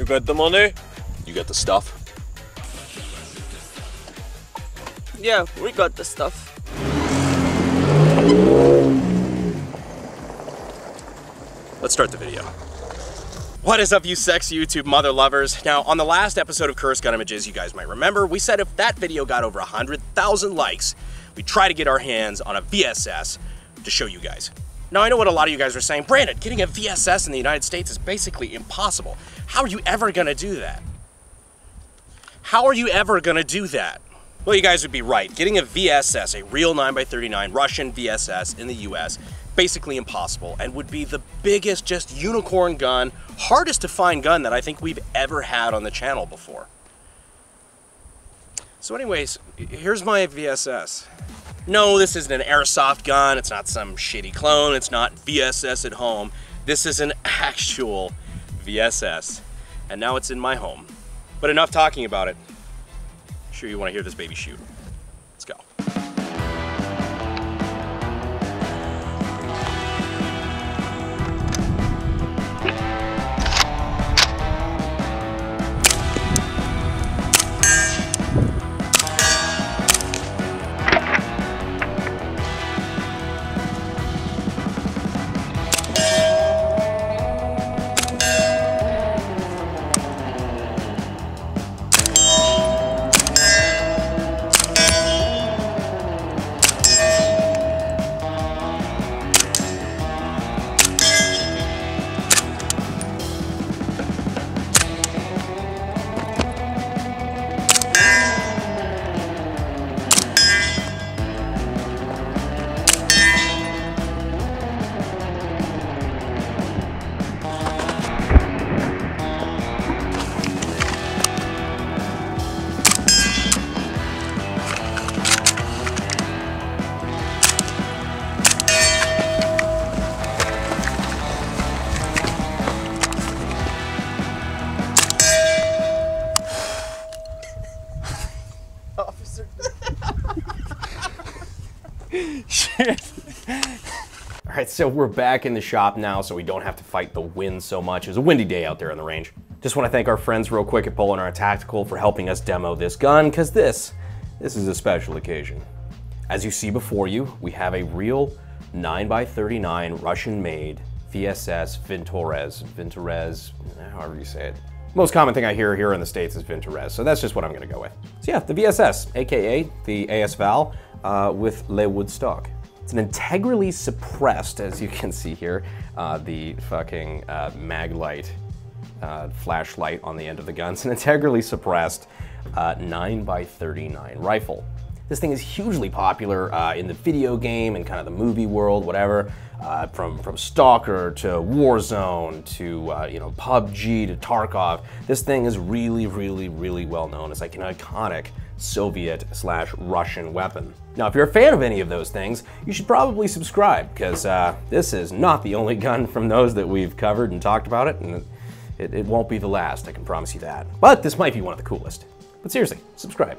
get the money? You get the stuff? Yeah, we got the stuff. Let's start the video. What is up, you sexy YouTube mother lovers? Now, on the last episode of Cursed Gun Images, you guys might remember, we said if that video got over 100,000 likes, we'd try to get our hands on a VSS to show you guys. Now, I know what a lot of you guys are saying. Brandon, getting a VSS in the United States is basically impossible. How are you ever gonna do that? How are you ever gonna do that? Well, you guys would be right. Getting a VSS, a real 9x39 Russian VSS in the US, basically impossible, and would be the biggest just unicorn gun, hardest to find gun that I think we've ever had on the channel before. So anyways, here's my VSS. No, this isn't an airsoft gun, it's not some shitty clone, it's not VSS at home. This is an actual VSS, and now it's in my home. But enough talking about it. I'm sure you want to hear this baby shoot. Let's go. Shit. All right, so we're back in the shop now, so we don't have to fight the wind so much. It was a windy day out there on the range. Just want to thank our friends real quick at Polar and Tactical for helping us demo this gun, because this is a special occasion. As you see before you, we have a real 9x39 Russian-made VSS Vintorez, however you say it. Most common thing I hear here in the States is Vintorez, so that's just what I'm gonna go with. So yeah, the VSS, AKA the AS Val with Le Wood stock. It's an integrally suppressed, as you can see here, the fucking mag light flashlight on the end of the gun. It's an integrally suppressed 9x39 rifle. This thing is hugely popular in the video game and kind of the movie world, whatever. From Stalker to Warzone to you know, PUBG to Tarkov. This thing is really, really, really well known. It's like an iconic Soviet/Russian weapon. Now, if you're a fan of any of those things, you should probably subscribe, because this is not the only gun from those that we've covered and talked about it, and it won't be the last, I can promise you that. But this might be one of the coolest. But seriously, subscribe.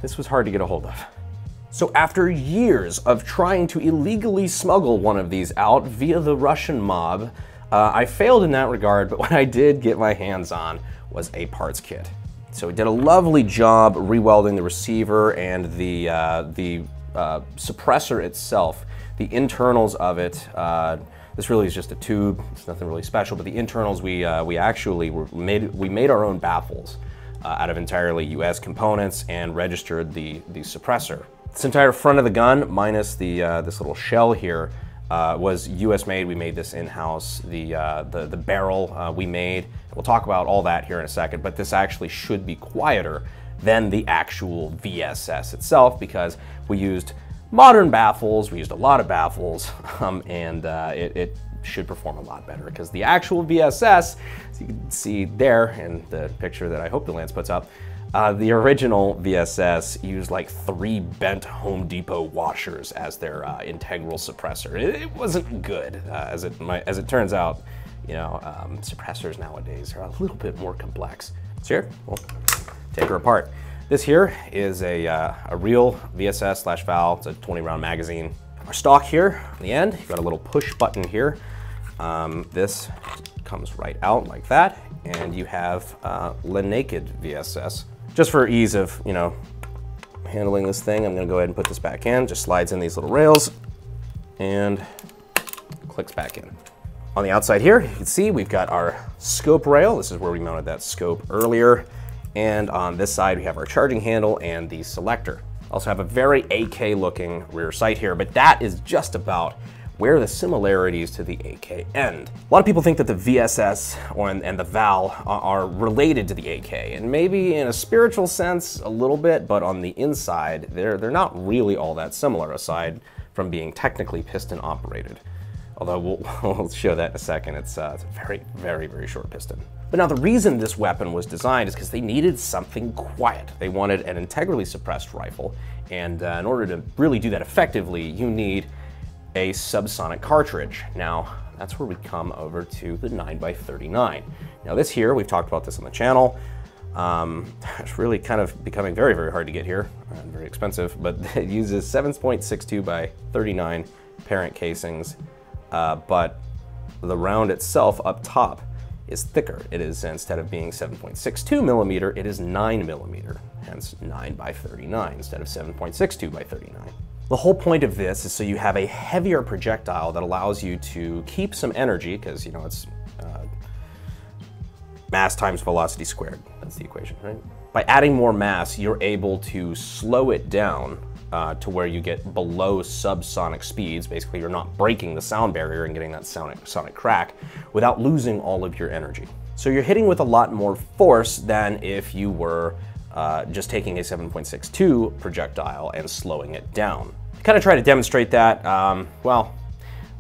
This was hard to get a hold of. So after years of trying to illegally smuggle one of these out via the Russian mob, I failed in that regard, but what I did get my hands on was a parts kit. So we did a lovely job rewelding the receiver and the suppressor itself, the internals of it. This really is just a tube, it's nothing really special, but the internals we actually made our own baffles out of entirely US components and registered the suppressor. This entire front of the gun, minus the this little shell here, was US made. We made this in-house. The barrel we made. We'll talk about all that here in a second, but this actually should be quieter than the actual VSS itself, because we used modern baffles, we used a lot of baffles, and it should perform a lot better, because the actual VSS, as you can see there in the picture that I hope the Lance puts up, the original VSS used like 3 bent Home Depot washers as their integral suppressor. It wasn't good, as it turns out. You know, suppressors nowadays are a little bit more complex. So here, we'll take her apart. This here is a real VSS/Val. It's a 20-round magazine. Our stock here on the end, you've got a little push button here. This comes right out like that, and you have Le Naked VSS. Just for ease of, you know, handling this thing, I'm gonna go ahead and put this back in. Just slides in these little rails and clicks back in. On the outside here, you can see we've got our scope rail. This is where we mounted that scope earlier. And on this side, we have our charging handle and the selector. Also have a very AK looking rear sight here, but that is just about where the similarities to the AK end. A lot of people think that the VSS and the VAL are related to the AK, and maybe in a spiritual sense a little bit, but on the inside, they're not really all that similar, aside from being technically piston operated. Although we'll show that in a second. It's a very, very, very short piston. But now the reason this weapon was designed is because they needed something quiet. They wanted an integrally suppressed rifle, and in order to really do that effectively, you need a subsonic cartridge. Now, that's where we come over to the 9x39. Now this here, we've talked about this on the channel. It's really kind of becoming very, very hard to get here, and very expensive, but it uses 7.62 by 39 parent casings, but the round itself up top is thicker. It is, instead of being 7.62 millimeter, it is 9 millimeter, hence 9x39 instead of 7.62 by 39. The whole point of this is so you have a heavier projectile that allows you to keep some energy, because, you know, it's mass times velocity squared. That's the equation, right? By adding more mass, you're able to slow it down to where you get below subsonic speeds. Basically, you're not breaking the sound barrier and getting that sonic crack without losing all of your energy. So you're hitting with a lot more force than if you were just taking a 7.62 projectile and slowing it down. To kind of try to demonstrate that, well,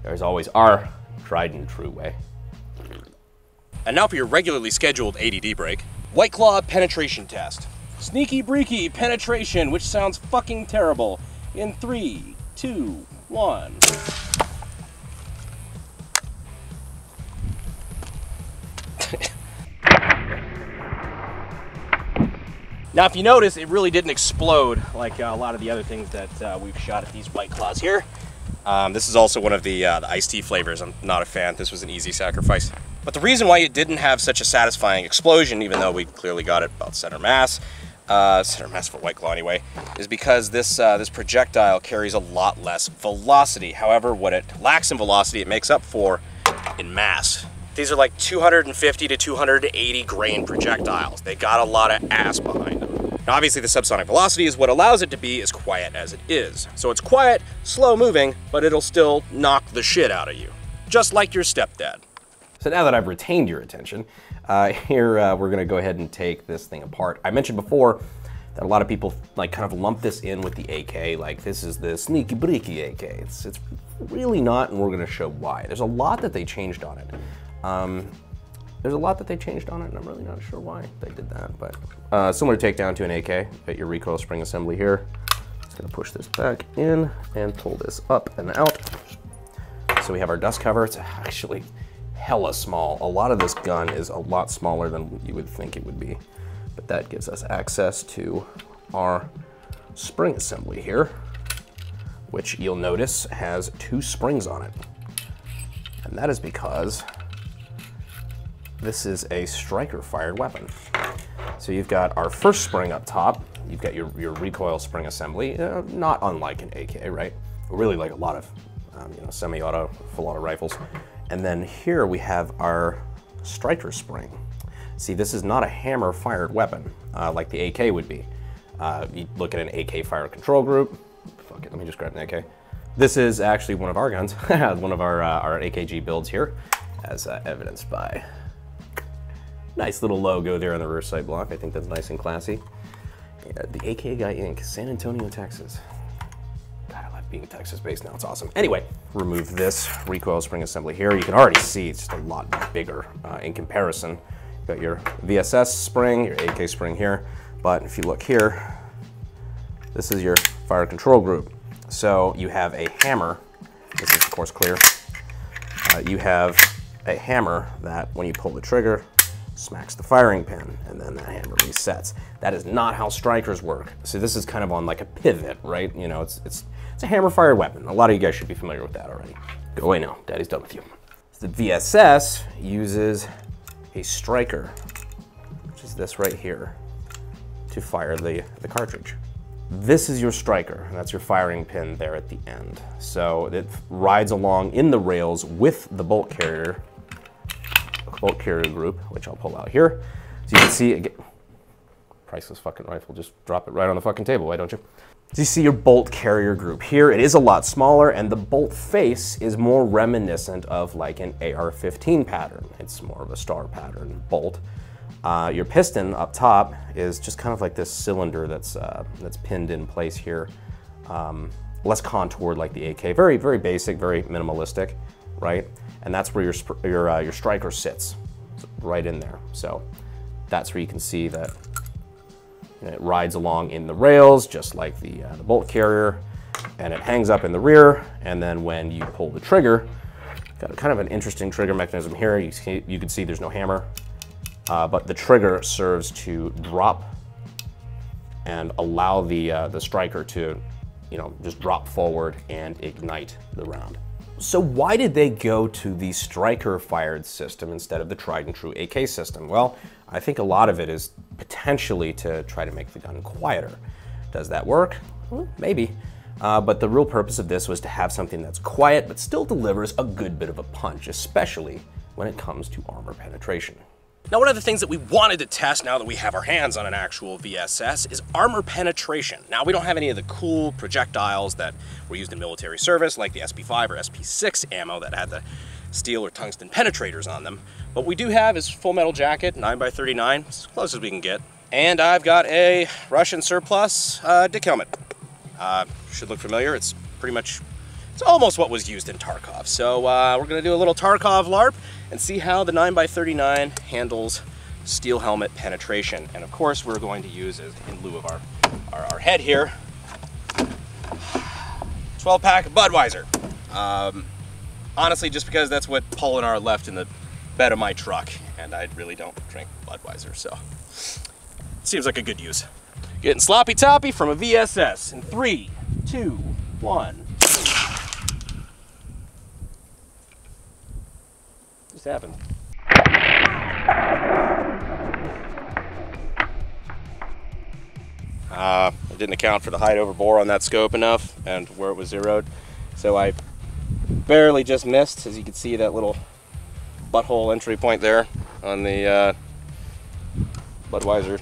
there's always our tried and true way. And now for your regularly scheduled ADD break, White Claw penetration test. Sneaky breaky penetration, which sounds fucking terrible. In 3, 2, 1. Now, if you notice, it really didn't explode like a lot of the other things that we've shot at these White Claws here. This is also one of the iced tea flavors. I'm not a fan. This was an easy sacrifice. But the reason why it didn't have such a satisfying explosion, even though we clearly got it about center mass for White Claw anyway, is because this projectile carries a lot less velocity. However, what it lacks in velocity, it makes up for in mass. These are like 250 to 280 grain projectiles. They got a lot of ass behind them. Now, obviously, the subsonic velocity is what allows it to be as quiet as it is. So it's quiet, slow moving, but it'll still knock the shit out of you. Just like your stepdad. So now that I've retained your attention, here we're gonna go ahead and take this thing apart. I mentioned before that a lot of people like kind of lump this in with the AK, like this is the sneaky breaky AK. It's really not, and we're gonna show why. There's a lot that they changed on it. And I'm really not sure why they did that, but similar takedown to an AK, got your recoil spring assembly here. Just gonna push this back in and pull this up and out. So we have our dust cover. It's actually hella small. A lot of this gun is a lot smaller than you would think it would be, but that gives us access to our spring assembly here, which you'll notice has 2 springs on it. And that is because this is a striker fired weapon. So you've got our first spring up top, you've got your recoil spring assembly, not unlike an AK, right? Really like a lot of semi-auto, full auto rifles. And then here we have our striker spring. See, this is not a hammer fired weapon like the AK would be. You look at an AK fire control group. Fuck it, let me just grab an AK. This is actually one of our guns, one of our AKG builds here, as evidenced by nice little logo there on the rear sight block. I think that's nice and classy. Yeah, the AK Guy Inc., San Antonio, Texas. God, I love being Texas-based now, it's awesome. Anyway, remove this recoil spring assembly here. You can already see it's just a lot bigger in comparison. You've got your VSS spring, your AK spring here, but if you look here, this is your fire control group. So you have a hammer, this is of course clear. You have a hammer that when you pull the trigger, smacks the firing pin, and then that hammer resets. That is not how strikers work. So this is kind of on like a pivot, right? You know, it's a hammer-fired weapon. A lot of you guys should be familiar with that already. Go away now, Daddy's done with you. The VSS uses a striker, which is this right here, to fire the cartridge. This is your striker, and that's your firing pin there at the end. So it rides along in the rails with the bolt carrier group, which I'll pull out here. So you can see, again, priceless fucking rifle, just drop it right on the fucking table, why don't you? So you see your bolt carrier group here. It is a lot smaller, and the bolt face is more reminiscent of like an AR-15 pattern. It's more of a star pattern bolt. Your piston up top is just kind of like this cylinder that's pinned in place here. Less contoured like the AK. Very, very basic, very minimalistic, right? And that's where your striker sits, right in there. So that's where you can see that it rides along in the rails, just like the bolt carrier, and it hangs up in the rear. And then when you pull the trigger, got kind of an interesting trigger mechanism here. You can see there's no hammer. But the trigger serves to drop and allow the striker to, just drop forward and ignite the round. So why did they go to the striker-fired system instead of the tried-and-true AK system? Well, I think a lot of it is potentially to try to make the gun quieter. Does that work? Well, maybe. But the real purpose of this was to have something that's quiet but still delivers a good bit of a punch, especially when it comes to armor penetration. Now, one of the things that we wanted to test now that we have our hands on an actual VSS is armor penetration. Now, we don't have any of the cool projectiles that were used in military service, like the SP5 or SP6 ammo that had the steel or tungsten penetrators on them. What we do have is full metal jacket, 9x39, as close as we can get. And I've got a Russian surplus dick helmet. Should look familiar. It's pretty much, it's almost what was used in Tarkov. So we're gonna do a little Tarkov LARP and see how the 9x39 handles steel helmet penetration. And of course, we're going to use, in lieu of our head here, 12-pack of Budweiser. Honestly, just because that's what Paul and I left in the bed of my truck, and I really don't drink Budweiser, so it seems like a good use. Getting sloppy toppy from a VSS in 3, 2, 1. Just happened. I didn't account for the height over bore on that scope enough and where it was zeroed, so I barely just missed. As you can see, that little butthole entry point there on the Budweiser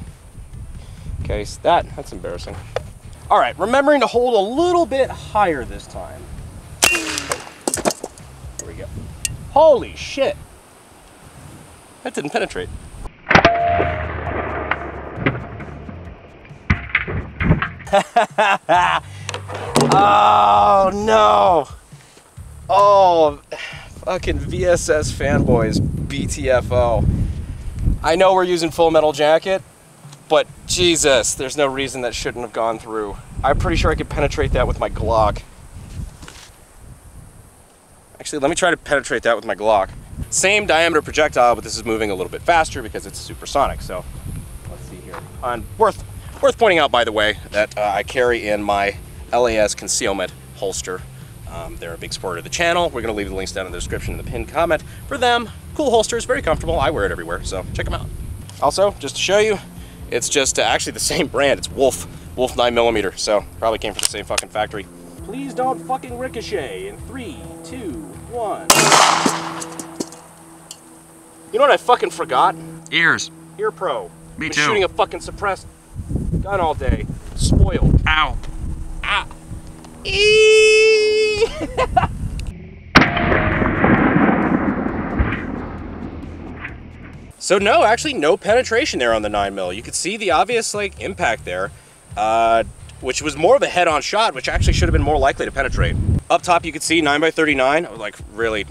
case. That's embarrassing. All right, remembering to hold a little bit higher this time. There we go. Holy shit! That didn't penetrate. Oh no! Oh, fucking VSS fanboys, BTFO. I know we're using full metal jacket, but Jesus, there's no reason that shouldn't have gone through. I'm pretty sure I could penetrate that with my Glock. Actually, let me try to penetrate that with my Glock. Same diameter projectile, but this is moving a little bit faster because it's supersonic. So let's see here. Worth pointing out, by the way, that I carry in my LAS concealment holster. They're a big supporter of the channel. We're going to leave the links down in the description in the pinned comment for them. Cool holsters, very comfortable. I wear it everywhere, so check them out. Also, just to show you, it's just actually the same brand. It's Wolf 9mm, so probably came from the same fucking factory. Please don't fucking ricochet in 3, 2, 1. You know what I fucking forgot? Ears. Ear Pro. Me Been too. shooting a fucking suppressed gun all day. Spoiled. Ow. Ah. Eee! So no, actually no penetration there on the 9mm. You could see the obvious impact there, which was more of a head-on shot, which actually should have been more likely to penetrate. Up top you could see 9x39. I was really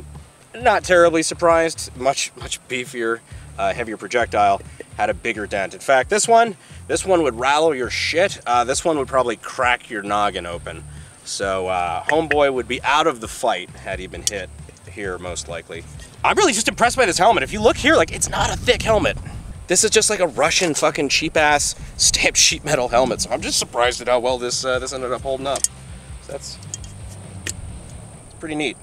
not terribly surprised. Much beefier, heavier projectile. Had a bigger dent. In fact, this one would rattle your shit. This one would probably crack your noggin open. So homeboy would be out of the fight had he been hit here, most likely. I'm really just impressed by this helmet. If you look here, it's not a thick helmet. This is just like a Russian fucking cheap-ass stamped sheet metal helmet. So I'm just surprised at how well this ended up holding up. So it's pretty neat.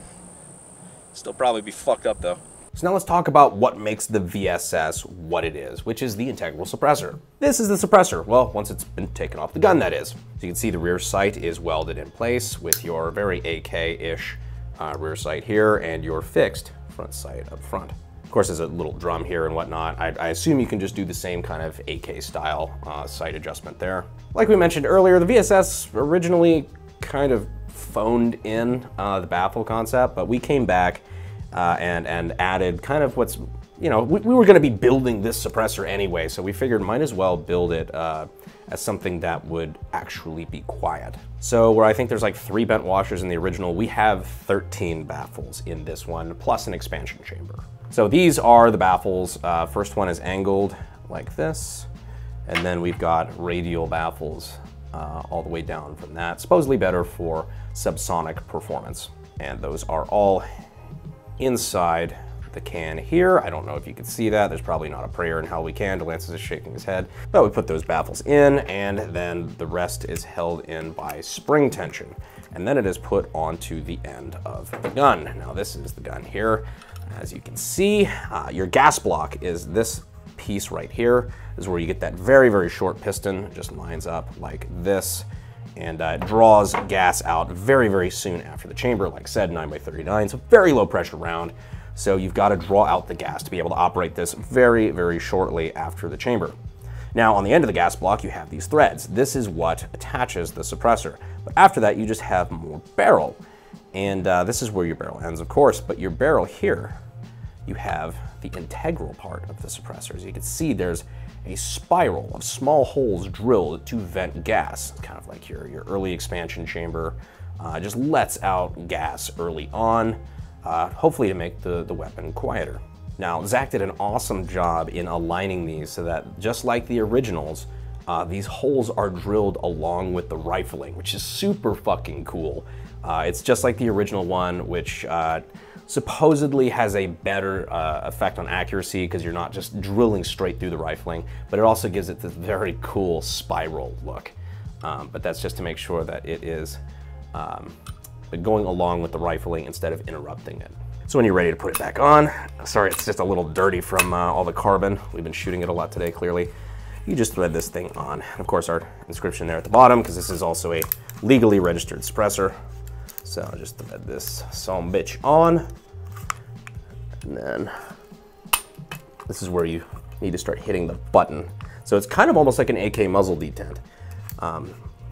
Still probably be fucked up though. So now let's talk about what makes the VSS what it is, which is the integral suppressor. This is the suppressor, well, once it's been taken off the gun, that is. So you can see the rear sight is welded in place with your very AK-ish rear sight here and your fixed front sight up front. Of course, there's a little drum here and whatnot. I assume you can just do the same kind of AK style sight adjustment there. Like we mentioned earlier, the VSS originally kind of phoned in the baffle concept, but we came back and added kind of what's, you know, we were going to be building this suppressor anyway, so we figured might as well build it as something that would actually be quiet. So where I think there's like 3 bent washers in the original, we have 13 baffles in this one, plus an expansion chamber. So these are the baffles. First one is angled like this, and then we've got radial baffles all the way down from that, supposedly better for subsonic performance. And those are all inside the can here. I don't know if you can see that. There's probably not a prayer in hell we can. Lance is shaking his head. But we put those baffles in, and then the rest is held in by spring tension. And then it is put onto the end of the gun. Now this is the gun here. As you can see, your gas block is this piece right here. This is where you get that very, very short piston. It just lines up like this, and draws gas out very, very soon after the chamber. Like I said, 9x39, so very low pressure round. So you've got to draw out the gas to be able to operate this very, very shortly after the chamber. Now on the end of the gas block, you have these threads. This is what attaches the suppressor. But after that, you just have more barrel. And this is where your barrel ends, of course, but your barrel here, you have the integral part of the suppressor. As you can see, there's a spiral of small holes drilled to vent gas, kind of like your early expansion chamber. Just lets out gas early on, hopefully to make the weapon quieter. Now, Zach did an awesome job in aligning these so that, just like the originals, these holes are drilled along with the rifling, which is super fucking cool. It's just like the original one, which supposedly has a better effect on accuracy because you're not just drilling straight through the rifling, but it also gives it this very cool spiral look. But that's just to make sure that it is going along with the rifling instead of interrupting it. So when you're ready to put it back on, sorry, it's just a little dirty from all the carbon. We've been shooting it a lot today, clearly. You just thread this thing on. And of course, our inscription there at the bottom, because this is also a legally registered suppressor. So I'll just thread this some bitch on. And then this is where you need to start hitting the button. So it's kind of almost like an AK muzzle detent.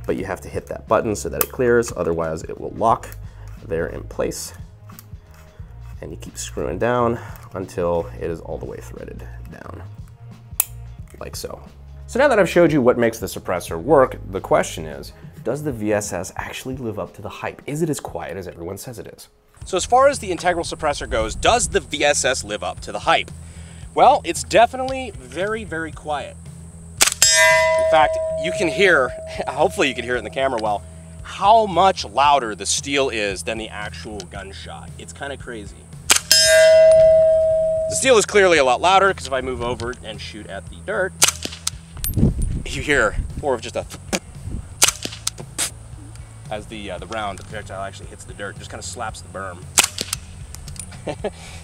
But you have to hit that button so that it clears, otherwise it will lock there in place. And you keep screwing down until it is all the way threaded down, like so. So now that I've showed you what makes the suppressor work, the question is, does the VSS actually live up to the hype? Is it as quiet as everyone says it is? So as far as the integral suppressor goes, does the VSS live up to the hype? Well, it's definitely very, very quiet. In fact, you can hear, hopefully you can hear it in the camera well, how much louder the steel is than the actual gunshot. It's kind of crazy. The steel is clearly a lot louder because if I move over and shoot at the dirt, you hear more of just a as the round, the projectile actually hits the dirt, just kind of slaps the berm.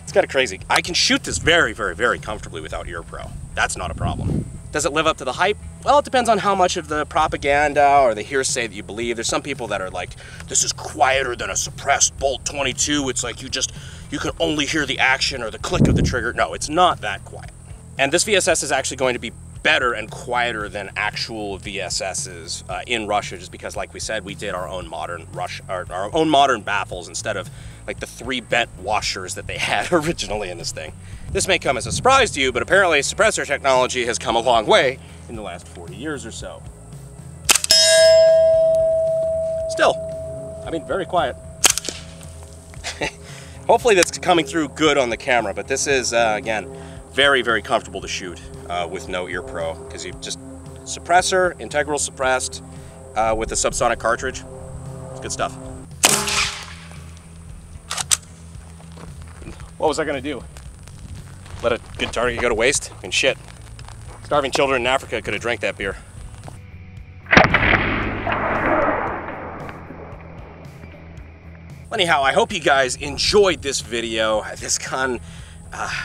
It's kind of crazy. I can shoot this very, very, very comfortably without ear pro. That's not a problem. Does it live up to the hype? Well, it depends on how much of the propaganda or the hearsay that you believe. There's some people that are like, this is quieter than a suppressed Bolt 22. It's like you can only hear the action or the click of the trigger. No, it's not that quiet. And this VSS is actually going to be better and quieter than actual VSSs in Russia, just because, like we said, we did our own modern our own modern baffles instead of like the 3 bent washers that they had originally in this thing. This may come as a surprise to you, but apparently suppressor technology has come a long way in the last 40 years or so. Still, I mean, very quiet. Hopefully that's coming through good on the camera, but this is, again, very, very comfortable to shoot with no ear pro, because you just suppressor, integral suppressed with a subsonic cartridge. It's good stuff. What was I gonna do? Let a good target go to waste? I mean, shit. Starving children in Africa could have drank that beer. Anyhow, I hope you guys enjoyed this video. This gun,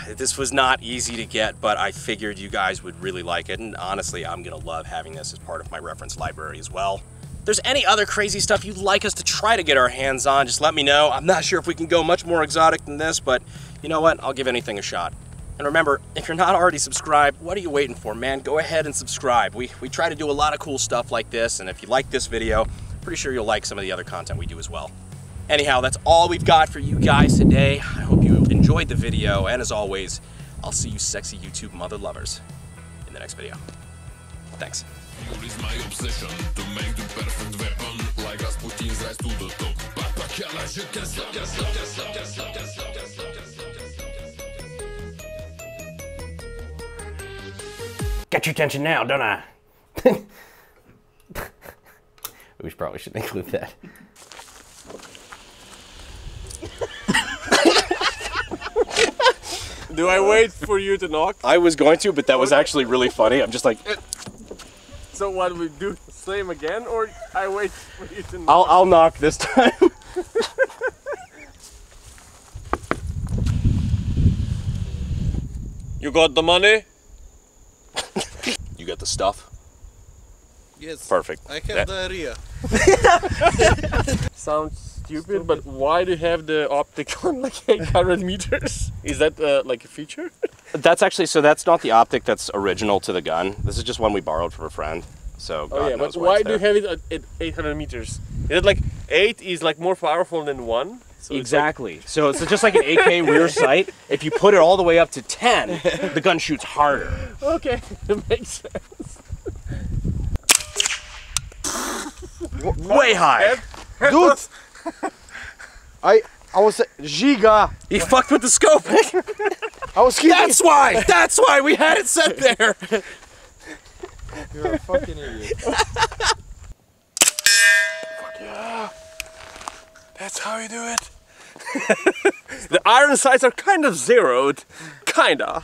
This was not easy to get, but I figured you guys would really like it, and honestly, I'm gonna love having this as part of my reference library as well. If there's any other crazy stuff you'd like us to try to get our hands on, just let me know. I'm not sure if we can go much more exotic than this, but you know what? I'll give anything a shot. And remember, if you're not already subscribed, what are you waiting for, man? Go ahead and subscribe. We try to do a lot of cool stuff like this, and if you like this video, pretty sure you'll like some of the other content we do as well. Anyhow, that's all we've got for you guys today. I hope you enjoyed the video, and as always, I'll see you sexy YouTube mother lovers in the next video. Thanks. Get your attention now, don't I? We probably should include that. Do I wait for you to knock? I was going to, but that was actually really funny. I'm just like... So what, we do the same again, or I wait for you to knock? I'll knock this time. You got the money? You got the stuff? Yes. Perfect. I have diarrhea. Sounds stupid, but why do you have the optic on like 800 meters? Is that like a feature? That's actually, so that's not the optic that's original to the gun. This is just one we borrowed from a friend. So God Oh yeah, knows but why why it's do you there. have it at 800 meters? Is it like 8 is like more powerful than 1? So Exactly. So it's just like an AK rear sight. If you put it all the way up to 10, the gun shoots harder. It's like, okay, it makes sense. Way high. Dude! I was giga. He fucked with the scope. I was kidding. That's why we had it set there. You're a fucking idiot. Fuck yeah. That's how you do it. The iron sights are kind of zeroed. Kinda.